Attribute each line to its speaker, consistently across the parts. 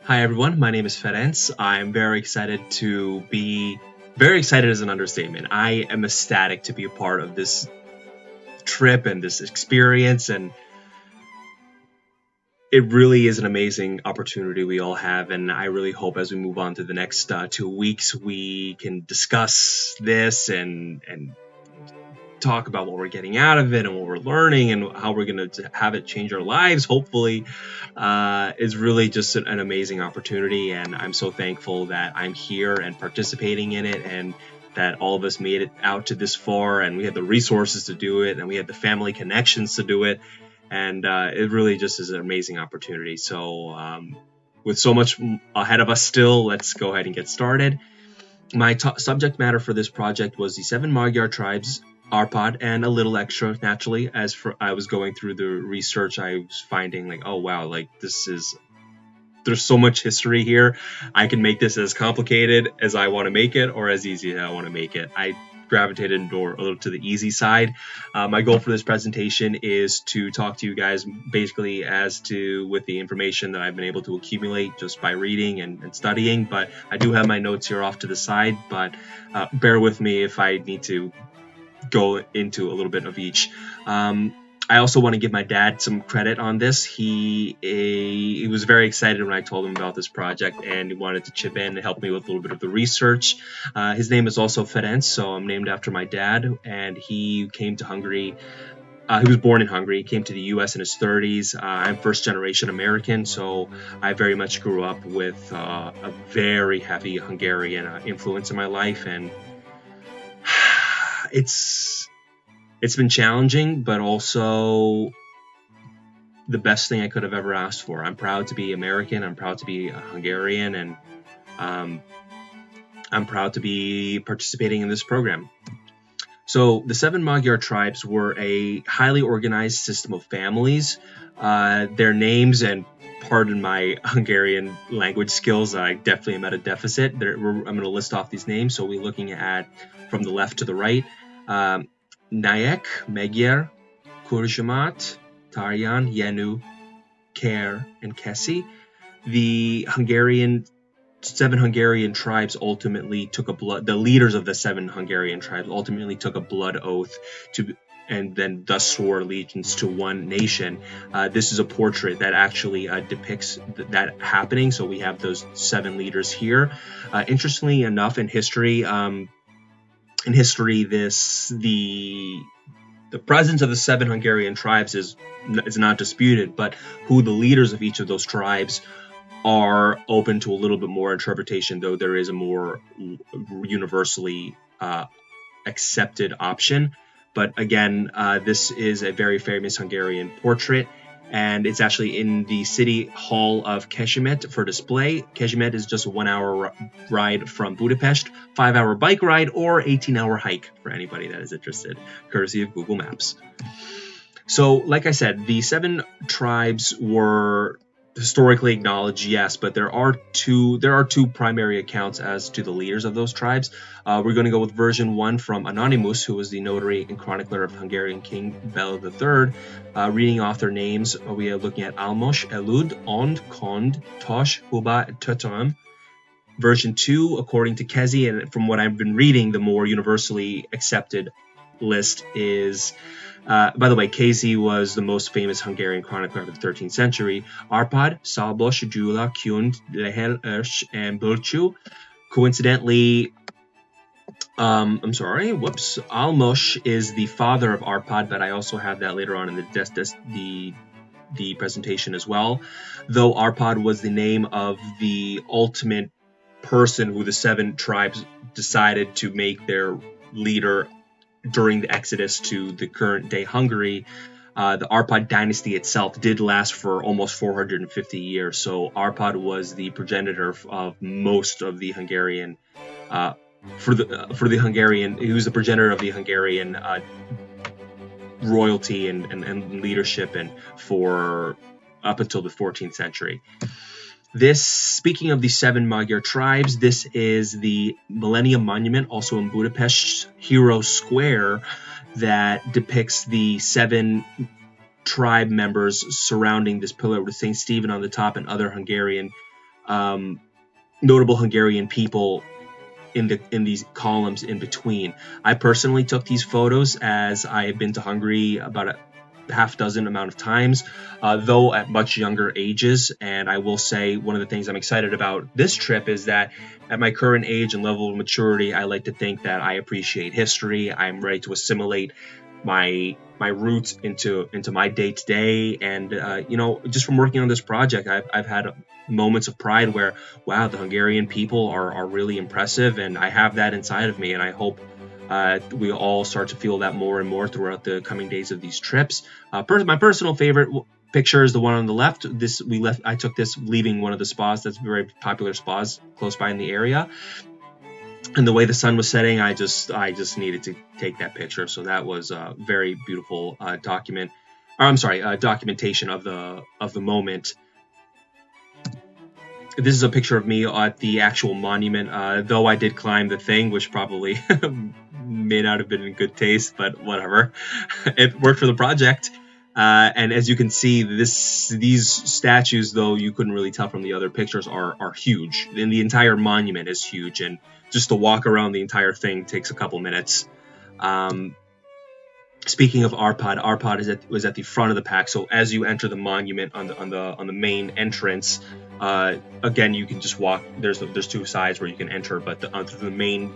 Speaker 1: Hi everyone, my name is Ferenc. I'm very excited is an understatement. I am ecstatic to be a part of this trip and this experience, and it really is an amazing opportunity we all have, and I really hope as we move on to the next 2 weeks we can discuss this and talk about what we're getting out of it and what we're learning and how we're going to have it change our lives, hopefully. Is really just an amazing opportunity, and I'm so thankful that I'm here and participating in it, and that all of us made it out to this far, and we had the resources to do it, and we had the family connections to do it, and it really just is an amazing opportunity. So with so much ahead of us still, let's go ahead and get started. My subject matter for this project was the 7 Magyar tribes, Arpad, and a little extra, naturally, as I was going through the research. I was finding like, oh wow, like there's so much history here. I can make this as complicated as I want to make it, or as easy as I want to make it. I gravitated more a little to the easy side. My goal for this presentation is to talk to you guys basically with the information that I've been able to accumulate just by reading and studying, but I do have my notes here off to the side, but bear with me if I need to go into a little bit of each. I also want to give my dad some credit on this. He was very excited when I told him about this project, and he wanted to chip in and help me with a little bit of the research. His name is also Ferenc, so I'm named after my dad, and he came to Hungary. He was born in Hungary, came to the U.S. in his 30s. I'm first-generation American, so I very much grew up with a very heavy Hungarian influence in my life, and it's been challenging, but also the best thing I could have ever asked for. I'm proud to be American. I'm proud to be a Hungarian, and I'm proud to be participating in this program. So the 7 Magyar tribes were a highly organized system of families. Their names, and pardon my Hungarian language skills, I definitely am at a deficit. I'm going to list off these names. So we're looking at from the left to the right. Nayek, Magyar, Kurzsamat, Tarjan, Yenu, Ker, and Kesi. The 7 Hungarian tribes ultimately the leaders of the 7 Hungarian tribes ultimately took a blood oath and then thus swore allegiance to one nation. This is a portrait that actually depicts that happening. So we have those 7 leaders here. Interestingly enough, in history, the presence of the 7 Hungarian tribes is not disputed, but who the leaders of each of those tribes are open to a little bit more interpretation, though there is a more universally accepted option. But again, this is a very famous Hungarian portrait, and it's actually in the city hall of Kecskemét for display. Kecskemét is just a 1-hour ride from Budapest, 5-hour bike ride, or 18-hour hike for anybody that is interested, courtesy of Google Maps. So, like I said, the 7 tribes were historically acknowledged, yes, but there are two primary accounts as to the leaders of those tribes. We're going to go with version 1 from Anonymous, who was the notary and chronicler of Hungarian King Bela III. Reading off their names, we are looking at Almos, Elud, Ond, Kond, Tosh, Huba, and Tötöm. Version 2, according to Kezi, and from what I've been reading, the more universally accepted list is... by the way, Kezi was the most famous Hungarian chronicler of the 13th century. Arpad, Szabos, Gyula, Kyund, Lehel, Ersh, and Bulchu. Coincidentally, Almos is the father of Arpad, but I also have that later on in the presentation as well. Though Arpad was the name of the ultimate person who the 7 tribes decided to make their leader during the exodus to the current day Hungary. The Arpad dynasty itself did last for almost 450 years. So Arpad was the progenitor of most of the Hungarian, he was the progenitor of the Hungarian royalty and leadership, and for up until the 14th century. Speaking of the 7 Magyar tribes, this is the Millennium Monument, also in Budapest, Hero Square, that depicts the 7 tribe members surrounding this pillar with St. Stephen on the top and other Hungarian notable Hungarian people in these columns in between. I personally took these photos as I have been to Hungary about a half dozen amount of times, though at much younger ages. And I will say one of the things I'm excited about this trip is that at my current age and level of maturity, I like to think that I appreciate history. I'm ready to assimilate my roots into my day-to-day, and just from working on this project, I've had moments of pride where, wow, the Hungarian people are really impressive, and I have that inside of me, and I hope we all start to feel that more and more throughout the coming days of these trips. My personal favorite picture is the one on the left. I took this leaving one of the spas that's very popular spas close by in the area. And the way the sun was setting, I just needed to take that picture. So that was a very beautiful documentation of the moment. This is a picture of me at the actual monument, though I did climb the thing, which probably may not have been in good taste, but whatever. It worked for the project. And as you can see, these statues, though you couldn't really tell from the other pictures, are huge. And the entire monument is huge, and just to walk around the entire thing takes a couple minutes. Speaking of Arpad was at the front of the pack. So as you enter the monument on the main entrance, again you can just walk. There's two sides where you can enter, but through the main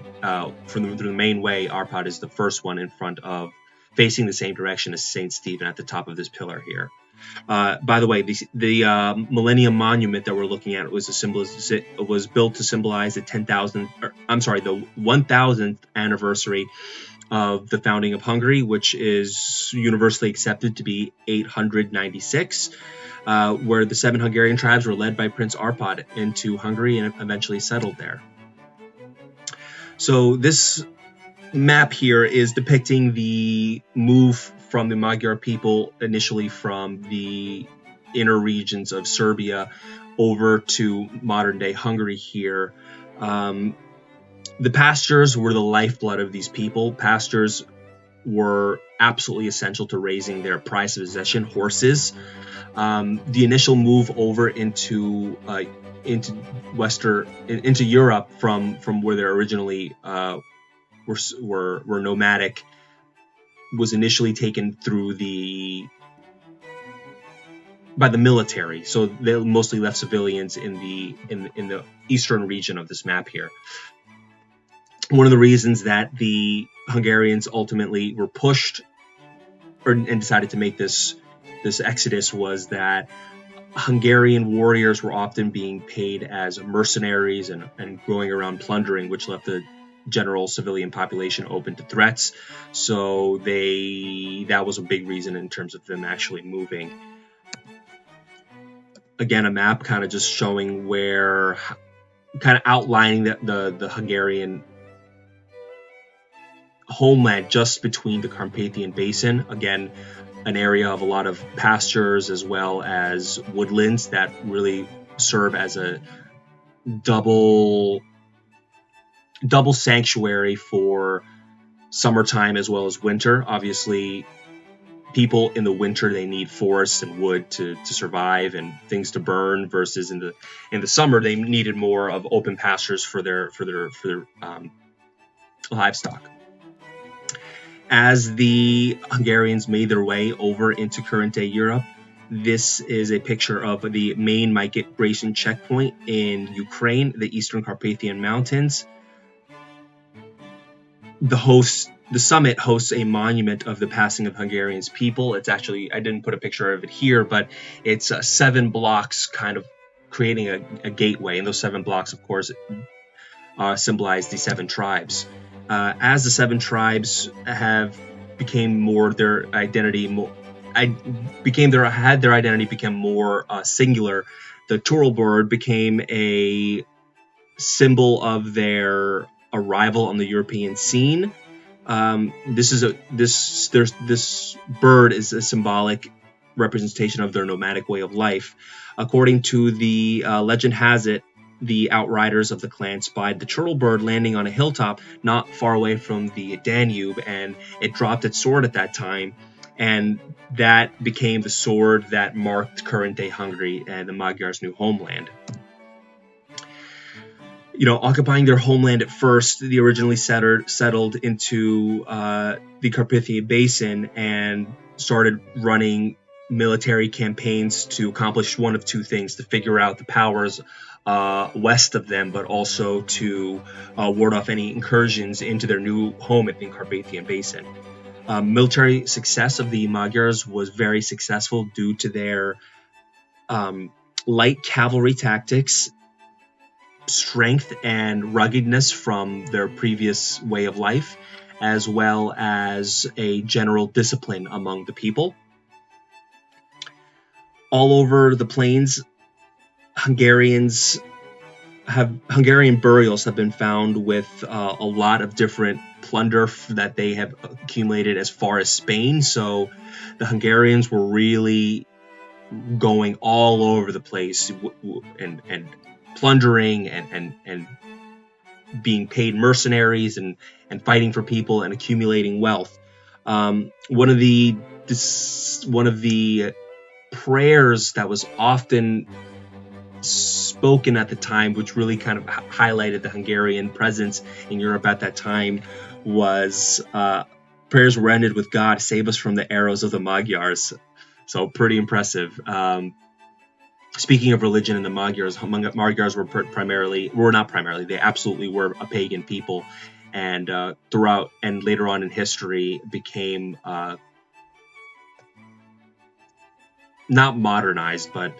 Speaker 1: way, Arpad is the first one in front of, facing the same direction as Saint Stephen at the top of this pillar here. By the way, the Millennium Monument that we're looking at was built to symbolize the 1000th anniversary of the founding of Hungary, which is universally accepted to be 896, where the 7 Hungarian tribes were led by Prince Arpad into Hungary and eventually settled there. So this map here is depicting the move from the Magyar people, initially from the inner regions of Serbia over to modern-day Hungary here. The pastures were the lifeblood of these people. Pastures were absolutely essential to raising their prized possession, horses. The initial move over into Europe from where they originally were nomadic was initially taken through by the military. So they mostly left civilians in the eastern region of this map here. One of the reasons that the Hungarians ultimately were pushed and decided to make this exodus was that Hungarian warriors were often being paid as mercenaries and going around plundering, which left the general civilian population open to threats. So that was a big reason in terms of them actually moving. Again, a map kind of just showing where, kind of outlining the Hungarian homeland just between the Carpathian Basin. Again, an area of a lot of pastures as well as woodlands that really serve as a double sanctuary for summertime as well as winter. Obviously, people in the winter, they need forests and wood to survive and things to burn, versus in the summer they needed more of open pastures for their livestock. As the Hungarians made their way over into current-day Europe, this is a picture of the main migration checkpoint in Ukraine, the Eastern Carpathian Mountains. The summit hosts a monument of the passing of Hungarians people. It's actually, I didn't put a picture of it here, but it's 7 blocks kind of creating a gateway. And those 7 blocks, of course, symbolize the 7 tribes. As the 7 tribes became their identity became more singular, the Turtle bird became a symbol of their arrival on the European scene. This bird is a symbolic representation of their nomadic way of life. According to the legend has it, the outriders of the clan spied the turtle bird landing on a hilltop not far away from the Danube, and it dropped its sword at that time, and that became the sword that marked current-day Hungary and the Magyars' new homeland. occupying their homeland at first. They originally settled into the Carpathian Basin and started running military campaigns to accomplish one of two things: to figure out the powers west of them, but also to ward off any incursions into their new home in the Carpathian Basin. Military success of the Magyars was very successful due to their light cavalry tactics, strength and ruggedness from their previous way of life, as well as a general discipline among the people. All over the plains, Hungarian burials have been found with a lot of different plunder that they have accumulated as far as Spain. So the Hungarians were really going all over the place and plundering and being paid mercenaries and fighting for people and accumulating wealth. One of the prayers that was often spoken at the time, which really kind of highlighted the Hungarian presence in Europe at that time, was prayers were ended with, "God, save us from the arrows of the Magyars." So pretty impressive. Speaking of religion and the Magyars were they absolutely were a pagan people, and throughout and later on in history became not modernized, but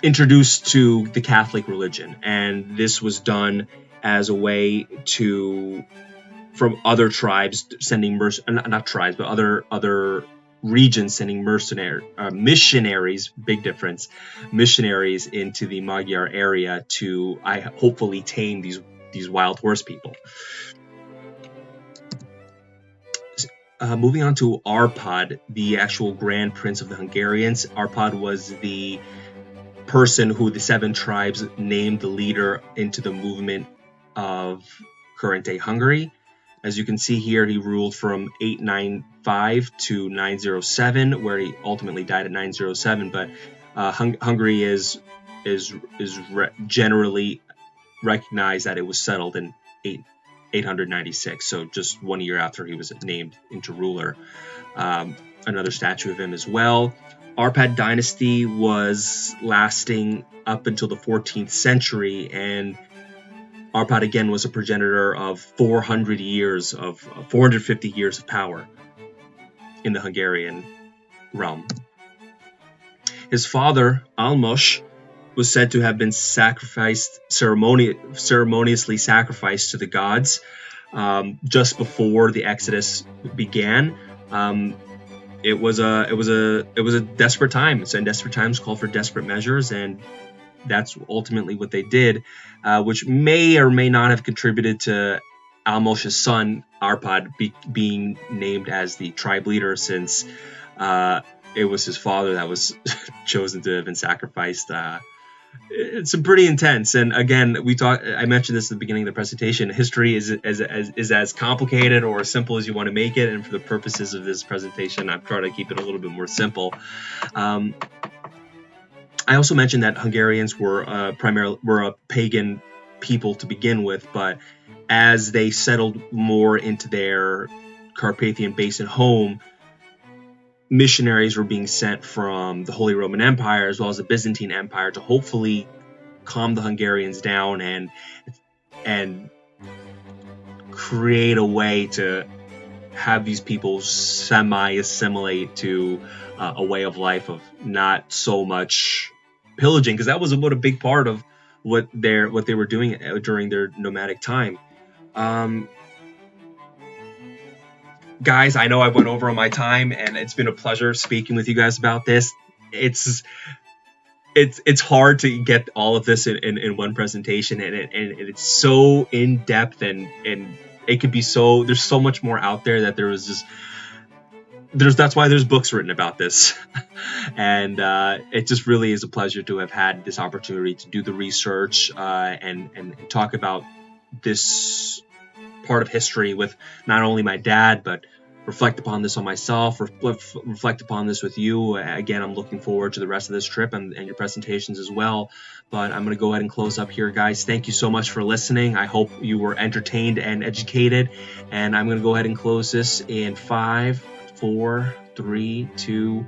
Speaker 1: introduced to the Catholic religion. And this was done as a way from other tribes sending other regions sending missionaries, big difference, missionaries into the Magyar area to hopefully tame these wild horse people. Moving on to Arpad, the actual Grand Prince of the Hungarians. Arpad was the person who the 7 tribes named the leader into the movement of current-day Hungary. As you can see here, he ruled from 895 to 907, where he ultimately died at 907. But Hungary is generally recognized that it was settled in 896, so just 1 year after he was named into ruler. Another statue of him as well. Arpad dynasty was lasting up until the 14th century, and Arpad again was a progenitor of 450 years of power in the Hungarian realm. His father, Almos, was said to have been ceremoniously sacrificed to the gods just before the Exodus began. It was a desperate time. So in desperate times called for desperate measures, and that's ultimately what they did, which may or may not have contributed to Almos' son Arpad being named as the tribe leader, since it was his father that was chosen to have been sacrificed. It's pretty intense, and again, I mentioned this at the beginning of the presentation. History is as complicated or as simple as you want to make it, and for the purposes of this presentation, I'm trying to keep it a little bit more simple. I also mentioned that Hungarians were a pagan people to begin with, but as they settled more into their Carpathian Basin home, missionaries were being sent from the Holy Roman Empire as well as the Byzantine Empire to hopefully calm the Hungarians down and create a way to have these people semi-assimilate to a way of life of not so much pillaging, because that was a big part of what they were doing during their nomadic time. Guys, I know I went over on my time, and it's been a pleasure speaking with you guys about this. It's hard to get all of this in one presentation, and it's so in depth, and it could be so. There's so much more out there that that's why there's books written about this, and it just really is a pleasure to have had this opportunity to do the research and talk about this part of history with not only my dad, but reflect upon this on myself, reflect upon this with you. Again, I'm looking forward to the rest of this trip and your presentations as well. But I'm going to go ahead and close up here, guys. Thank you so much for listening. I hope you were entertained and educated. And I'm going to go ahead and close this in 5, 4, 3, 2,